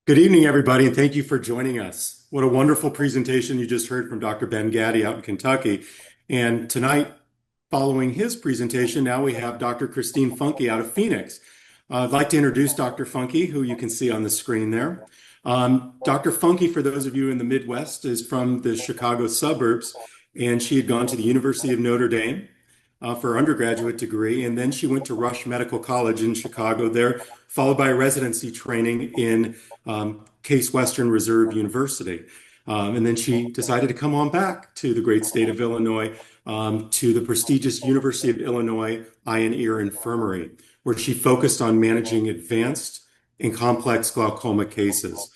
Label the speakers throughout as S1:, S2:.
S1: Good evening, everybody, and thank you for joining us. What a wonderful presentation you just heard from Dr. Ben Gaddy out in Kentucky. And tonight, following his presentation, now we have Dr. Christine Funke out of Phoenix. I'd like to introduce Dr. Funke, who you can see on the screen there. Dr. Funke, for those of you in the Midwest, is from the Chicago suburbs, and she had gone to the University of Notre Dame for her undergraduate degree, and then she went to Rush Medical College in Chicago there, followed by a residency training in Case Western Reserve University. And then she decided to come on back to the great state of Illinois, to the prestigious University of Illinois Eye and Ear Infirmary, where she focused on managing advanced and complex glaucoma cases.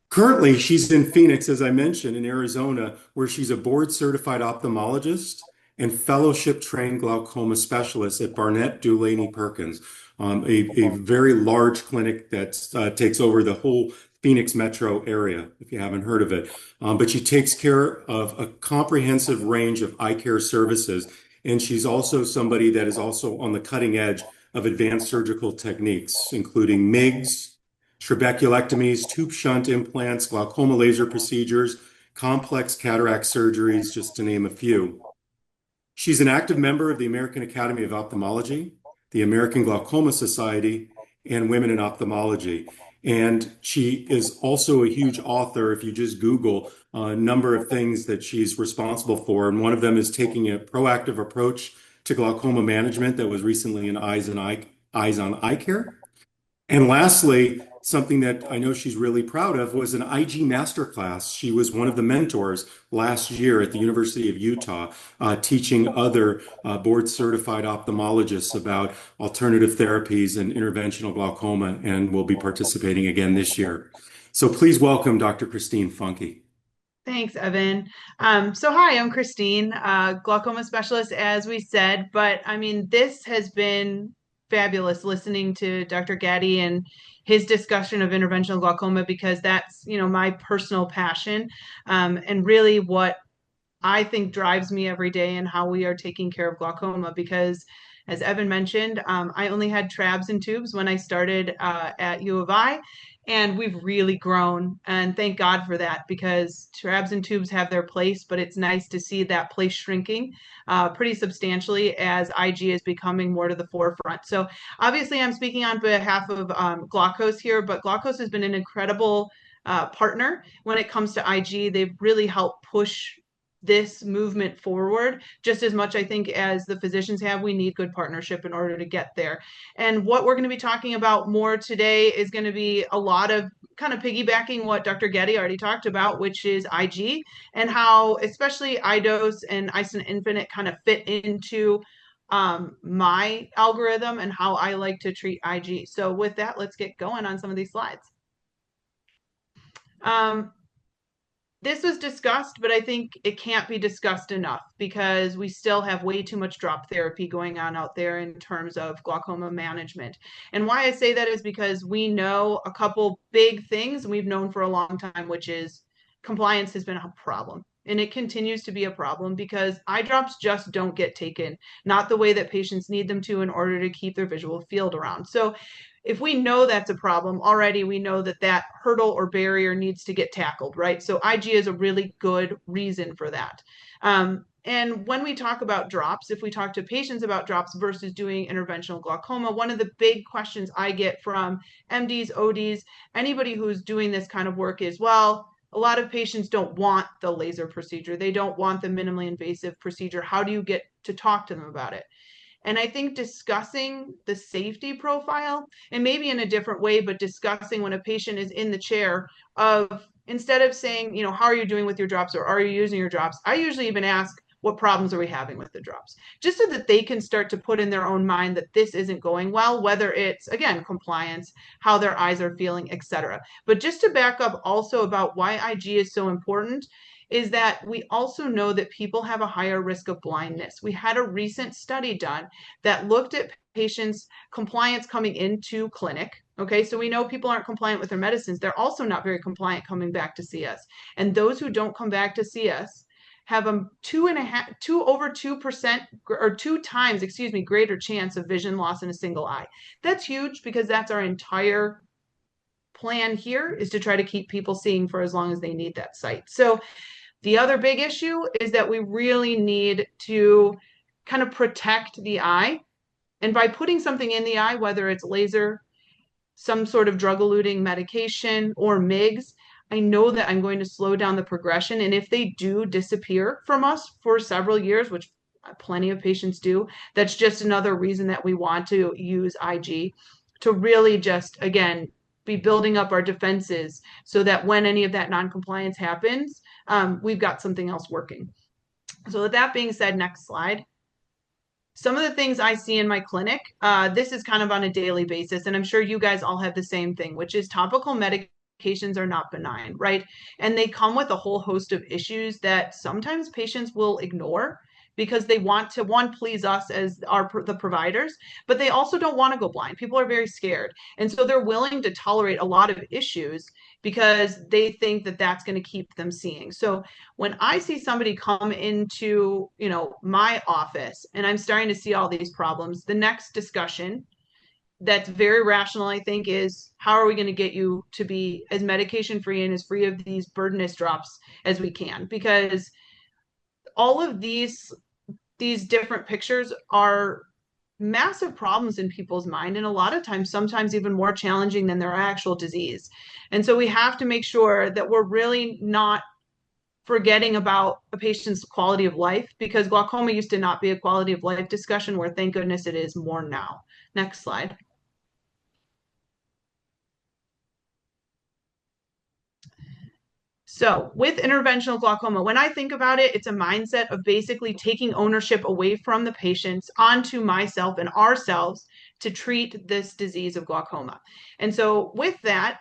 S1: Currently, she's in Phoenix, as I mentioned, in Arizona, where she's a board certified ophthalmologist and fellowship trained glaucoma specialist at Barnett Dulaney Perkins, a very large clinic that takes over the whole Phoenix metro area, if you haven't heard of it. But she takes care of a comprehensive range of eye care services. And she's also somebody that is also on the cutting edge of advanced surgical techniques, including MIGS, trabeculectomies, tube shunt implants, glaucoma laser procedures, complex cataract surgeries, just to name a few. She's an active member of the American Academy of Ophthalmology, the American Glaucoma Society, and Women in Ophthalmology. And she is also a huge author. If you just Google a number of things that she's responsible for, and one of them is taking a proactive approach to glaucoma management that was recently in Eyes on Eye Care. And lastly, something that I know she's really proud of was an IG masterclass. She was one of the mentors last year at the University of Utah, teaching other board certified ophthalmologists about alternative therapies and interventional glaucoma, and will be participating again this year. So please welcome Dr. Christine Funke.
S2: Thanks, Evan. Hi, I'm Christine, glaucoma specialist, as we said. But I mean, this has been fabulous listening to Dr. Gaddy and his discussion of interventional glaucoma because that's, my personal passion, and really what I think drives me every day and how we are taking care of glaucoma. Because, as Evan mentioned, I only had trabs and tubes when I started at U of I. And we've really grown, and thank God for that, because trabs and tubes have their place, but it's nice to see that place shrinking pretty substantially as IG is becoming more to the forefront. So obviously I'm speaking on behalf of Glaukos here, but Glaukos has been an incredible partner when it comes to IG. They've really helped push this movement forward just as much, I think, as the physicians have. We need good partnership in order to get there. And what we're going to be talking about more today is going to be a lot of kind of piggybacking what Dr. Getty already talked about, which is IG, and how especially iDose and iStent Infinite kind of fit into my algorithm and how I like to treat IG. So with that, let's get going on some of these slides. This was discussed, but I think it can't be discussed enough because we still have way too much drop therapy going on out there in terms of glaucoma management. And why I say that is because we know a couple big things we've known for a long time, which is compliance has been a problem. And it continues to be a problem because eye drops just don't get taken, not the way that patients need them to in order to keep their visual field around. So if we know that's a problem already, we know that that hurdle or barrier needs to get tackled, right? So IG is a really good reason for that. And when we talk about drops, if we talk to patients about drops versus doing interventional glaucoma, one of the big questions I get from MDs, ODs, anybody who's doing this kind of work is, well, a lot of patients don't want the laser procedure. They don't want the minimally invasive procedure. How do you get to talk to them about it? And I think discussing the safety profile, and maybe in a different way, but discussing when a patient is in the chair of, instead of saying, how are you doing with your drops or are you using your drops? I usually even ask, what problems are we having with the drops? Just so that they can start to put in their own mind that this isn't going well, whether it's, again, compliance, how their eyes are feeling, etc. But just to back up also about why IG is so important is that we also know that people have a higher risk of blindness. We had a recent study done that looked at patients' compliance coming into clinic. Okay, so we know people aren't compliant with their medicines. They're also not very compliant coming back to see us. And those who don't come back to see us have a 2% or 2 times, greater chance of vision loss in a single eye. That's huge because that's our entire plan here is to try to keep people seeing for as long as they need that sight. So the other big issue is that we really need to kind of protect the eye. And by putting something in the eye, whether it's laser, some sort of drug-eluting medication, or MIGS, I know that I'm going to slow down the progression. And if they do disappear from us for several years, which plenty of patients do, that's just another reason that we want to use IG to really just, again, be building up our defenses so that when any of that non-compliance happens, we've got something else working. So with that being said, next slide. Some of the things I see in my clinic, this is kind of on a daily basis, and I'm sure you guys all have the same thing, which is topical medications are not benign, right? And they come with a whole host of issues that sometimes patients will ignore because they want to, one, please us as the providers, but they also don't want to go blind. People are very scared. And so they're willing to tolerate a lot of issues because they think that that's going to keep them seeing. So when I see somebody come into, my office and I'm starting to see all these problems, the next discussion that's very rational, I think, is how are we going to get you to be as medication free and as free of these burdenous drops as we can? Because all of these different pictures are massive problems in people's mind, and a lot of times, sometimes even more challenging than their actual disease. And so we have to make sure that we're really not forgetting about a patient's quality of life, because glaucoma used to not be a quality of life discussion, where thank goodness it is more now. Next slide. So with interventional glaucoma, when I think about it, it's a mindset of basically taking ownership away from the patients onto myself and ourselves to treat this disease of glaucoma. And so with that,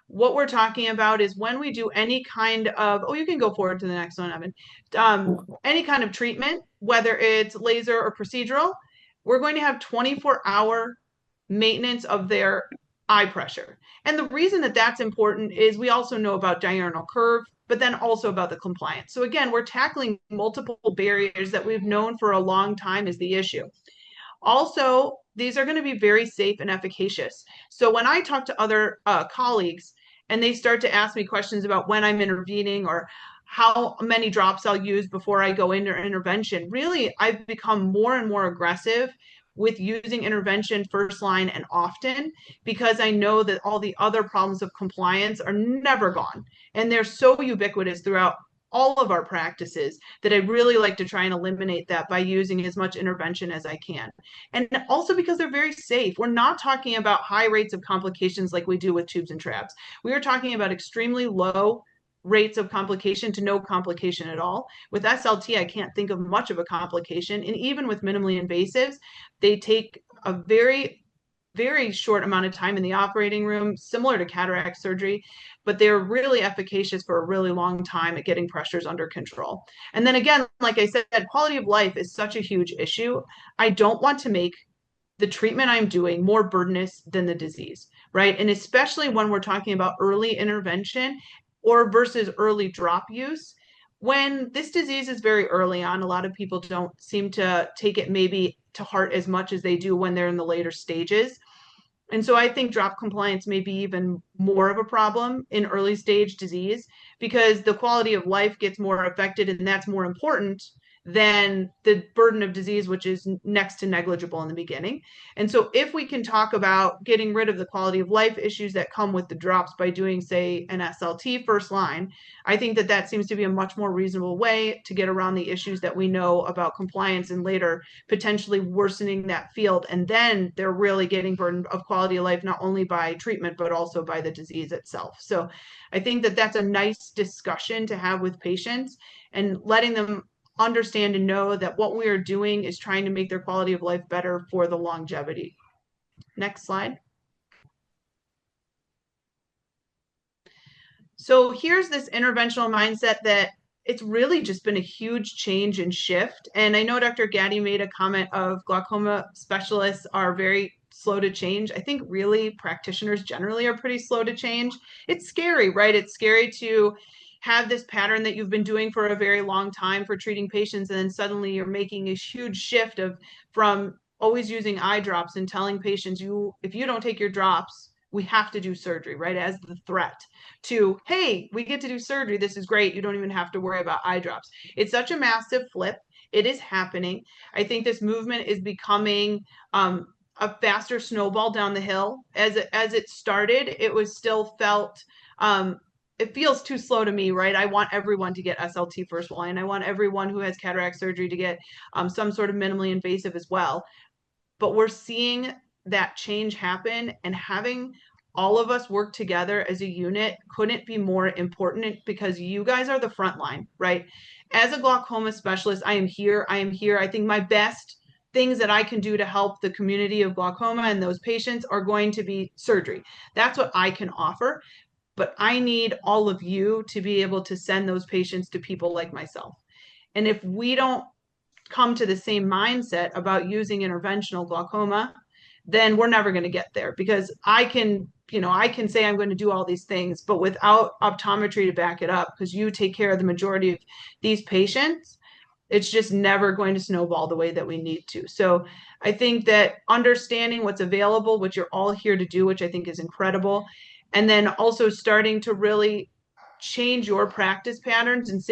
S2: what we're talking about is when we do any kind of, you can go forward to the next one, Evan, any kind of treatment, whether it's laser or procedural, we're going to have 24-hour maintenance of their eye pressure. And the reason that that's important is we also know about diurnal curve, but then also about the compliance. So again, we're tackling multiple barriers that we've known for a long time is the issue. Also, these are going to be very safe and efficacious. So when I talk to other colleagues and they start to ask me questions about when I'm intervening or how many drops I'll use before I go into intervention, really, I've become more and more aggressive with using intervention first line and often, because I know that all the other problems of compliance are never gone. And they're so ubiquitous throughout all of our practices that I really like to try and eliminate that by using as much intervention as I can. And also because they're very safe. We're not talking about high rates of complications like we do with tubes and trabs. We are talking about extremely low rates of complication to no complication at all. With SLT, I can't think of much of a complication. And even with minimally invasives, they take a very, very short amount of time in the operating room, similar to cataract surgery, but they're really efficacious for a really long time at getting pressures under control. And then again, like I said, quality of life is such a huge issue. I don't want to make the treatment I'm doing more burdenous than the disease, right? And especially when we're talking about early intervention or versus early drop use. When this disease is very early on, a lot of people don't seem to take it maybe to heart as much as they do when they're in the later stages. And so I think drop compliance may be even more of a problem in early stage disease because the quality of life gets more affected, and that's more important than the burden of disease, which is next to negligible in the beginning. And so if we can talk about getting rid of the quality of life issues that come with the drops by doing, say, an SLT first line, I think that that seems to be a much more reasonable way to get around the issues that we know about compliance and later potentially worsening that field. And then they're really getting burden of quality of life, not only by treatment, but also by the disease itself. So I think that that's a nice discussion to have with patients and letting them understand and know that what we are doing is trying to make their quality of life better for the longevity. Next slide. So here's this interventional mindset that it's really just been a huge change and shift. And I know Dr. Gaddy made a comment of glaucoma specialists are very slow to change. I think really practitioners generally are pretty slow to change. It's scary, right? It's scary to have this pattern that you've been doing for a very long time for treating patients, and then suddenly you're making a huge shift from always using eye drops and telling patients, if you don't take your drops, we have to do surgery, right? As the threat to, hey, we get to do surgery. This is great. You don't even have to worry about eye drops. It's such a massive flip. It is happening. I think this movement is becoming a faster snowball down the hill. As it started, it was still felt it feels too slow to me, right? I want everyone to get SLT first line. I want everyone who has cataract surgery to get some sort of minimally invasive as well. But we're seeing that change happen, and having all of us work together as a unit couldn't be more important, because you guys are the front line, right? As a glaucoma specialist, I am here. I think my best things that I can do to help the community of glaucoma and those patients are going to be surgery. That's what I can offer. But I need all of you to be able to send those patients to people like myself. And if we don't come to the same mindset about using interventional glaucoma, then we're never going to get there, because I can say I'm going to do all these things, but without optometry to back it up, because you take care of the majority of these patients, it's just never going to snowball the way that we need to. So I think that understanding what's available, which you're all here to do, which I think is incredible, and then also starting to really change your practice patterns and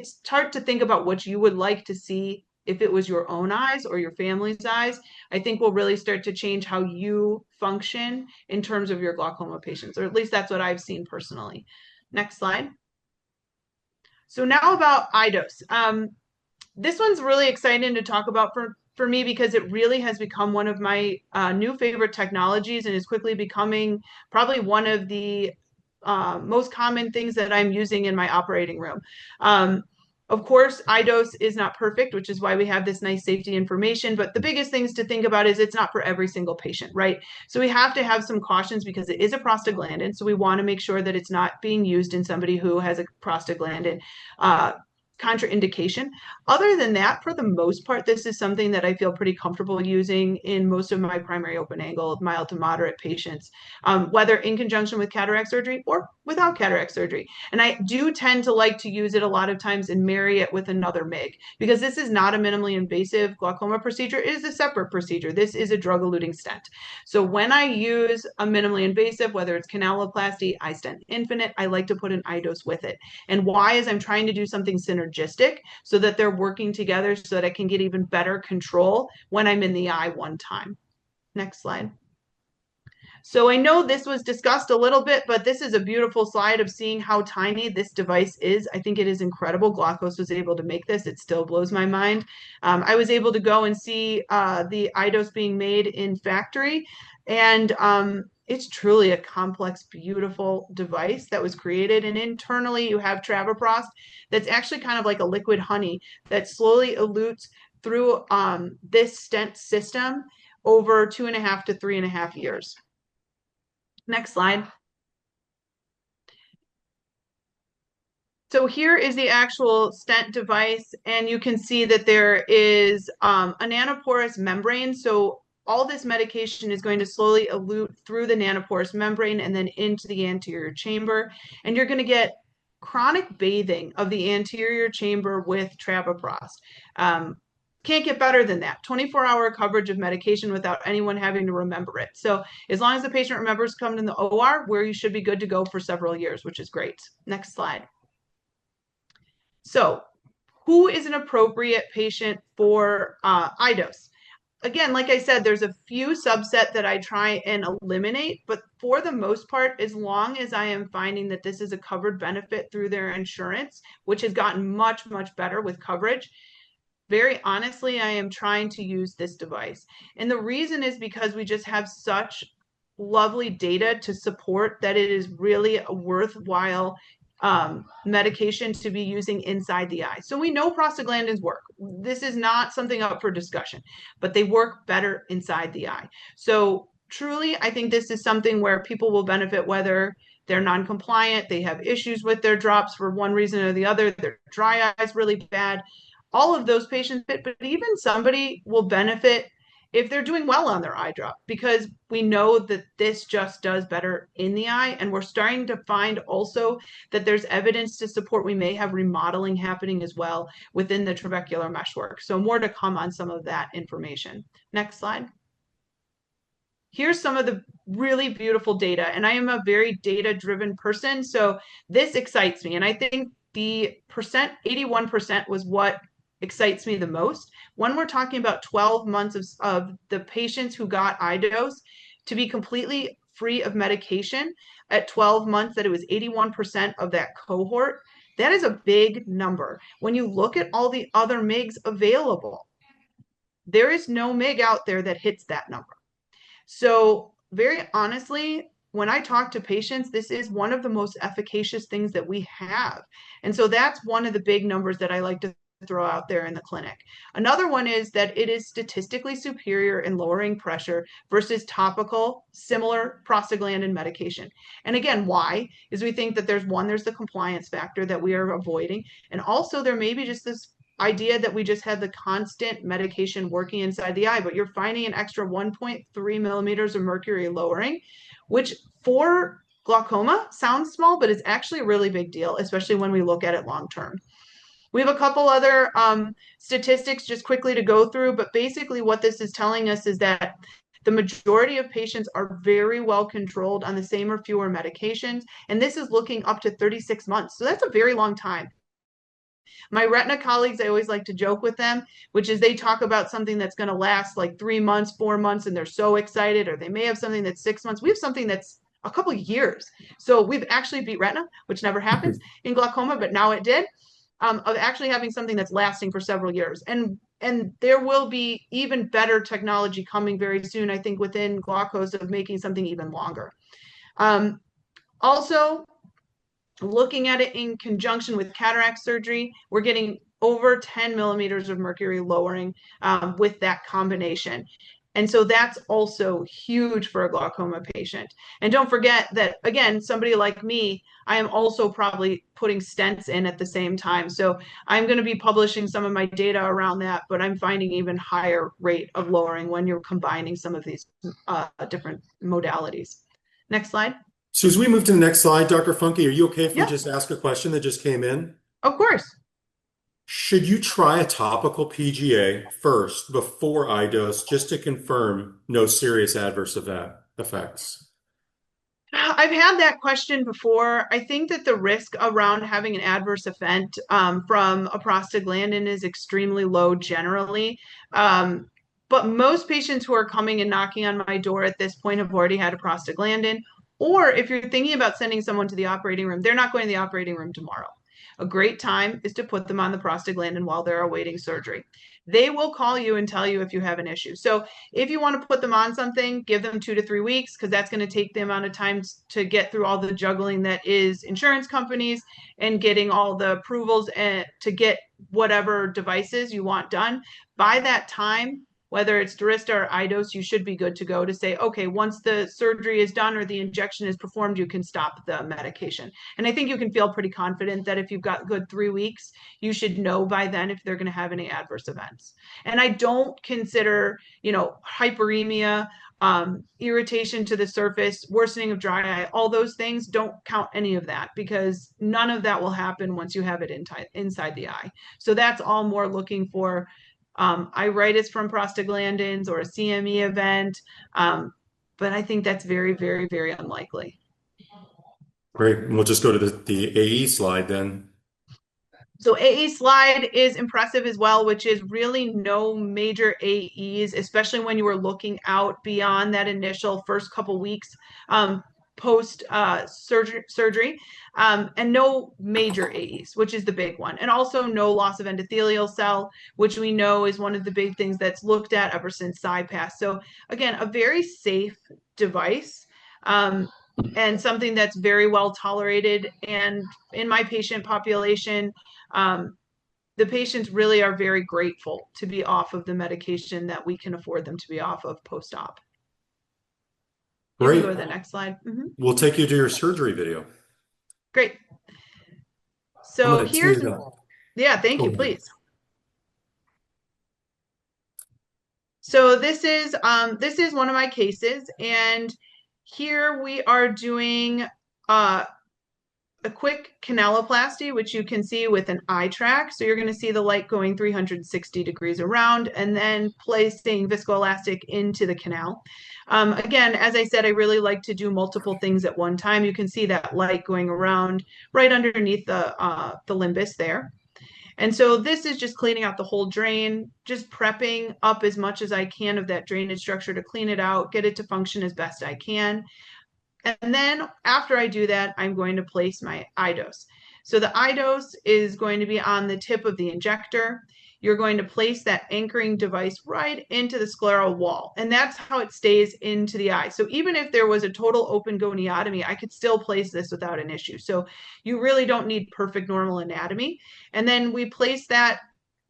S2: start to think about what you would like to see if it was your own eyes or your family's eyes, I think will really start to change how you function in terms of your glaucoma patients, or at least that's what I've seen personally. Next slide. So now about iDose. This one's really exciting to talk about for me, because it really has become one of my new favorite technologies, and is quickly becoming probably one of the most common things that I'm using in my operating room. Of course, iDose is not perfect, which is why we have this nice safety information. But the biggest things to think about is it's not for every single patient, right? So we have to have some cautions, because it is a prostaglandin. So we want to make sure that it's not being used in somebody who has a prostaglandin contraindication. Other than that, for the most part, this is something that I feel pretty comfortable using in most of my primary open angle mild to moderate patients, whether in conjunction with cataract surgery or without cataract surgery. And I do tend to like to use it a lot of times and marry it with another MIG, because this is not a minimally invasive glaucoma procedure. It is a separate procedure. This is a drug-eluting stent. So when I use a minimally invasive, whether it's canaloplasty, iStent Infinite, I like to put an iDose with it. And why is I'm trying to do something synergistic, so that they're working together, so that I can get even better control when I'm in the eye one time. Next slide. So I know this was discussed a little bit, but this is a beautiful slide of seeing how tiny this device is. I think it is incredible. Glaukos was able to make this. It still blows my mind. I was able to go and see the iDose being made in factory, and it's truly a complex, beautiful device that was created. And internally, you have travoprost that's actually kind of like a liquid honey that slowly elutes through this stent system over 2.5 to 3.5 years. Next slide. So here is the actual stent device, and you can see that there is a nanoporous membrane. So all this medication is going to slowly elute through the nanoporous membrane and then into the anterior chamber. And you're going to get chronic bathing of the anterior chamber with travoprost. Can't get better than that. 24-hour coverage of medication without anyone having to remember it. So as long as the patient remembers coming in the OR, where you should be good to go for several years, which is great. Next slide. So who is an appropriate patient for iDose? Again, like I said, there's a few subset that I try and eliminate, but for the most part, as long as I am finding that this is a covered benefit through their insurance, which has gotten much, much better with coverage, very honestly, I am trying to use this device. And the reason is because we just have such lovely data to support that it is really a worthwhile medication to be using inside the eye. So we know prostaglandins work. This is not something up for discussion, but they work better inside the eye. So truly, I think this is something where people will benefit, whether they're non-compliant, they have issues with their drops for one reason or the other, their dry eyes really bad. All of those patients fit, but even somebody will benefit if they're doing well on their eye drop, because we know that this just does better in the eye. And we're starting to find also that there's evidence to support we may have remodeling happening as well within the trabecular meshwork. So more to come on some of that information. Next slide. here's some of the really beautiful data. And I am a very data-driven person, so this excites me. And I think the percent, 81% was what excites me the most. When we're talking about 12 months of the patients who got iDose to be completely free of medication at 12 months, that it was 81% of that cohort, that is a big number. When you look at all the other MIGs available, there is no MIG out there that hits that number. So very honestly, when I talk to patients, this is one of the most efficacious things that we have. And so that's one of the big numbers that I like to throw out there in the clinic. Another one is that it is statistically superior in lowering pressure versus topical similar prostaglandin medication. And again, why? Is we think that there's the compliance factor that we are avoiding. And also there may be just this idea that we just had the constant medication working inside the eye, but you're finding an extra 1.3 millimeters of mercury lowering, which for glaucoma sounds small, but it's actually a really big deal, especially when we look at it long term. We have a couple other statistics just quickly to go through, but basically what this is telling us is that the majority of patients are very well controlled on the same or fewer medications, and this is looking up to 36 months. So that's a very long time. My retina colleagues, I always like to joke with them, which is they talk about something that's going to last like 3 months, 4 months, and they're so excited, or they may have something that's 6 months. We have something that's a couple of years. So we've actually beat retina, which never happens in glaucoma, but now it did, of actually having something that's lasting for several years. And there will be even better technology coming very soon, I think, within Glaukos of making something even longer. Also, looking at it in conjunction with cataract surgery, we're getting over 10 millimeters of mercury lowering with that combination. And so that's also huge for a glaucoma patient. And don't forget that, again, somebody like me, I am also probably putting stents in at the same time. So I'm going to be publishing some of my data around that, but I'm finding even higher rate of lowering when you're combining some of these different modalities. Next slide.
S1: So as we move to the next slide, Dr. Funke, are you okay if we
S2: Yeah,
S1: just ask a question that just came in?
S2: of course.
S1: Should you try a topical PGA first before iDose just to confirm no serious adverse effects?
S2: I've had that question before. I think that the risk around having an adverse event from a prostaglandin is extremely low generally. But most patients who are coming and knocking on my door at this point have already had a prostaglandin. Or if you're thinking about sending someone to the operating room, they're not going to the operating room tomorrow. A great time is to put them on the prostaglandin while they're awaiting surgery. They will call you and tell you if you have an issue. So if you want to put them on something, give them 2 to 3 weeks because that's going to take the amount of time to get through all the juggling that is insurance companies and getting all the approvals and to get whatever devices you want done. By that time, whether it's Durysta or iDose, you should be good to go to say, okay, once the surgery is done or the injection is performed, you can stop the medication. And I think you can feel pretty confident that if you've got good 3 weeks, you should know by then if they're going to have any adverse events. And I don't consider, hyperemia, irritation to the surface, worsening of dry eye, all those things, don't count any of that because none of that will happen once you have it inside the eye. So that's all more looking for iritis from prostaglandins or a CME event. But I think that's very, very, very unlikely.
S1: Great. We'll just go to the AE slide then.
S2: So AE slide is impressive as well, which is really no major AEs, especially when you were looking out beyond that initial first couple weeks post surgery, and no major AEs, which is the big one. And also no loss of endothelial cell, which we know is one of the big things that's looked at ever since CyPass. So again, a very safe device. And something that's very well tolerated. And in my patient population, the patients really are very grateful to be off of the medication that we can afford them to be off of post-op. You can
S1: Great.
S2: go to the next slide.
S1: We'll take you to your surgery video.
S2: Great.
S1: I'm
S2: So
S1: gonna
S2: here's,
S1: tee it up.
S2: yeah, thank
S1: Go
S2: you,
S1: ahead.
S2: please. So this is one of my cases, and here we are doing a quick canaloplasty, which you can see with an eye track. So you're going to see the light going 360 degrees around and then placing viscoelastic into the canal. Again, as I said, I really like to do multiple things at one time. You can see that light going around right underneath the limbus there. And so this is just cleaning out the whole drain, just prepping up as much as I can of that drainage structure to clean it out, get it to function as best I can. And then after I do that, I'm going to place my iDose. So the iDose is going to be on the tip of the injector. You're going to place that anchoring device right into the scleral wall, and that's how it stays into the eye. So even if there was a total open goniotomy, I could still place this without an issue. So you really don't need perfect normal anatomy. And then we place that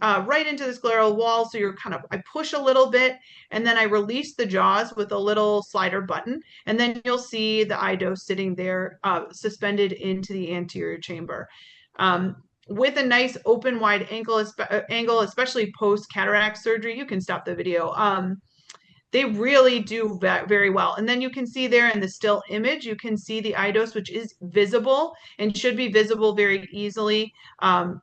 S2: right into the scleral wall. So you're kind of, I push a little bit and then I release the jaws with a little slider button. And then you'll see the iDose sitting there suspended into the anterior chamber. With a nice open wide angle, especially post cataract surgery, you can stop the video. They really do very well. And then you can see there in the still image, you can see the iDose, which is visible and should be visible very easily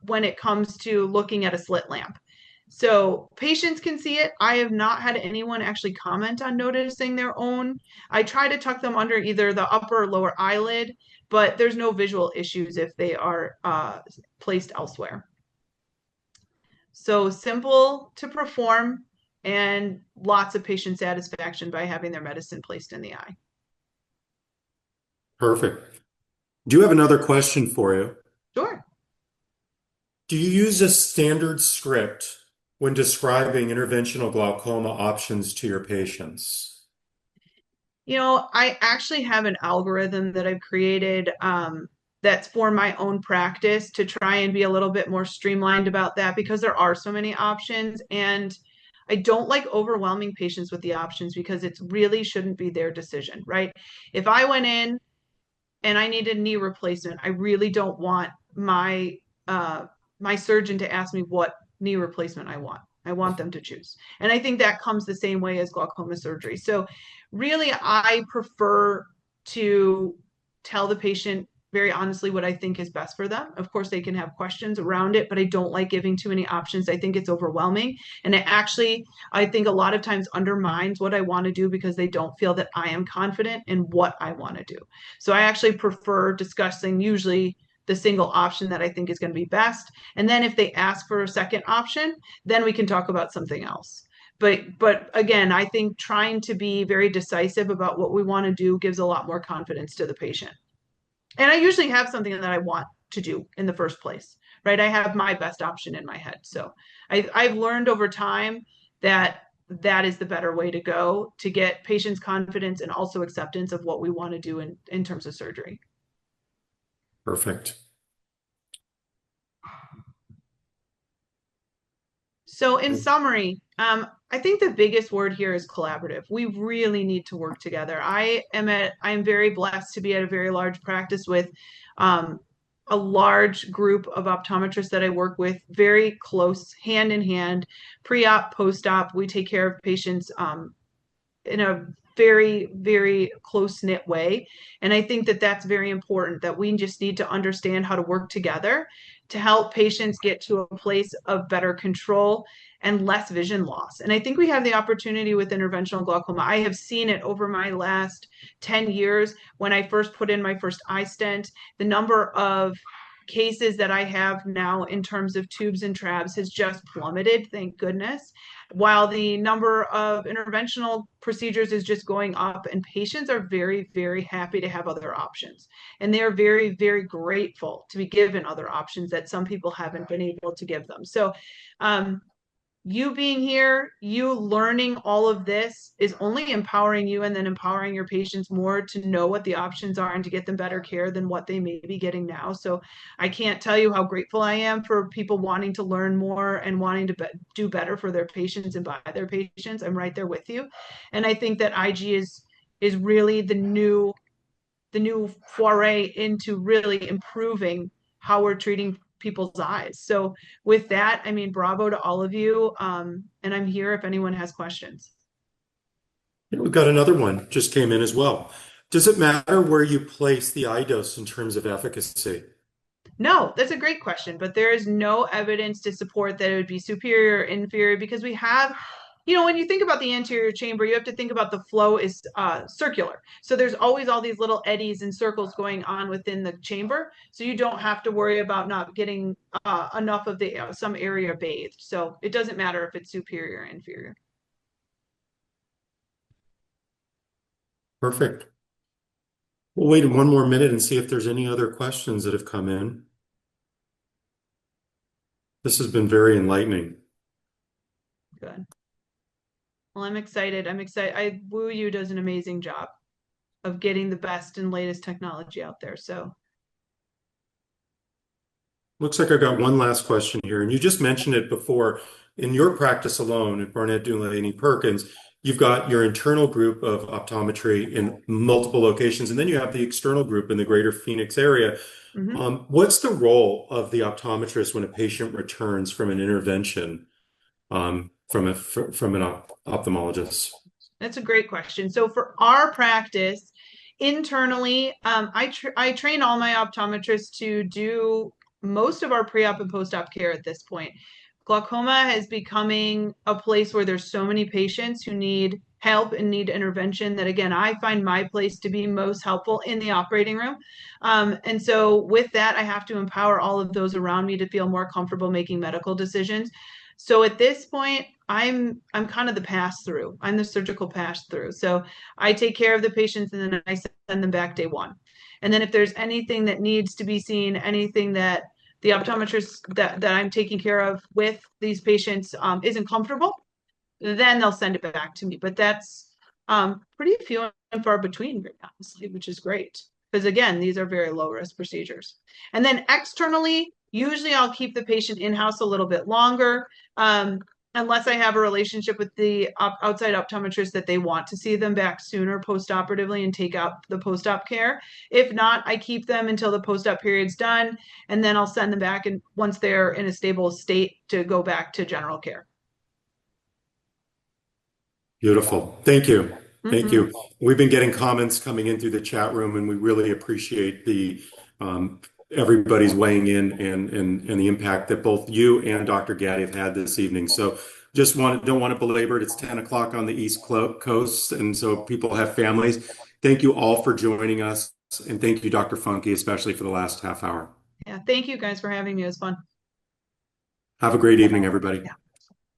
S2: when it comes to looking at a slit lamp. So patients can see it. I have not had anyone actually comment on noticing their own. I try to tuck them under either the upper or lower eyelid, but there's no visual issues if they are placed elsewhere. So simple to perform and lots of patient satisfaction by having their medicine placed in the eye.
S1: Perfect. Do you have another question for you?
S2: Sure.
S1: Do you use a standard script when describing interventional glaucoma options to your patients?
S2: You know, I actually have an algorithm that I've created that's for my own practice to try and be a little bit more streamlined about that because there are so many options. And I don't like overwhelming patients with the options because it really shouldn't be their decision, right? If I went in and I needed knee replacement, I really don't want my surgeon to ask me what knee replacement I want. I want them to choose. And I think that comes the same way as glaucoma surgery. So really, I prefer to tell the patient very honestly what I think is best for them. Of course, they can have questions around it, but I don't like giving too many options. I think it's overwhelming. And it actually, I think a lot of times undermines what I want to do because they don't feel that I am confident in what I want to do. So I actually prefer discussing usually the single option that I think is going to be best. And then if they ask for a second option, then we can talk about something else. But again, I think trying to be very decisive about what we want to do gives a lot more confidence to the patient. And I usually have something that I want to do in the first place, right? I have my best option in my head. So I've learned over time that that is the better way to go to get patients' confidence and also acceptance of what we want to do in terms of surgery.
S1: Perfect.
S2: So in summary, I think the biggest word here is collaborative. We really need to work together. I'm very blessed to be at a very large practice with a large group of optometrists that I work with, very close, hand in hand, pre-op, post-op. We take care of patients in a very, very close-knit way. And I think that that's very important, that we just need to understand how to work together to help patients get to a place of better control and less vision loss. And I think we have the opportunity with interventional glaucoma. I have seen it over my last 10 years. When I first put in my first eye stent, the number of cases that I have now in terms of tubes and trabs has just plummeted, thank goodness, while the number of interventional procedures is just going up, and patients are very, very happy to have other options. And they are very, very grateful to be given other options that some people haven't been able to give them. So you being here, you learning all of this is only empowering you and then empowering your patients more to know what the options are and to get them better care than what they may be getting now. So I can't tell you how grateful I am for people wanting to learn more and wanting to do better for their patients and by their patients. I'm right there with you. And I think that IG is really the new foray into really improving how we're treating people's eyes. So with that, I mean, bravo to all of you. And I'm here if anyone has questions.
S1: We've got another one just came in as well. Does it matter where you place the iDose in terms of efficacy?
S2: No, that's a great question, but there is no evidence to support that it would be superior or inferior because we have, when you think about the anterior chamber, you have to think about the flow is circular. So there's always all these little eddies and circles going on within the chamber. So you don't have to worry about not getting enough of the some area bathed. So it doesn't matter if it's superior or inferior.
S1: Perfect. We'll wait 1 more minute and see if there's any other questions that have come in. This has been very enlightening.
S2: Good. Well, I'm excited. I'm excited. WooU does an amazing job of getting the best and latest technology out there. So
S1: Looks like I got one last question here, and you just mentioned it before. In your practice alone at Barnett Dulaney Perkins, you've got your internal group of optometry in multiple locations, and then you have the external group in the greater Phoenix area. What's the role of the optometrist when a patient returns from an intervention from an ophthalmologist?
S2: that's a great question. So for our practice internally, I train all my optometrists to do most of our pre-op and post-op care at this point. Glaucoma is becoming a place where there's so many patients who need help and need intervention that, again, I find my place to be most helpful in the operating room. And so with that, I have to empower all of those around me to feel more comfortable making medical decisions. So at this point, I'm kind of the pass through. I'm the surgical pass through. So I take care of the patients and then I send them back day one. And then if there's anything that needs to be seen, anything that the optometrist that I'm taking care of with these patients isn't comfortable, then they'll send it back to me. But that's pretty few and far between, very honestly, which is great. Because again, these are very low risk procedures. And then externally, usually I'll keep the patient in-house a little bit longer. Unless I have a relationship with the outside optometrist that they want to see them back sooner post-operatively and take out the post-op care. If not, I keep them until the post-op period's done, and then I'll send them back and once they're in a stable state to go back to general care.
S1: Beautiful. Thank you. Thank
S2: Mhm.
S1: you. We've been getting comments coming in through the chat room, and we really appreciate the everybody's weighing in and the impact that both you and Dr. Gaddy have had this evening. So don't want to belabor it. It's 10 o'clock on the East Coast, and so people have families. Thank you all for joining us, and thank you, Dr. Funke, especially for the last half hour.
S2: Yeah, thank you guys for having me. It was fun.
S1: Have a great evening, everybody.
S2: Yeah,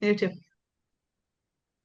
S2: you too.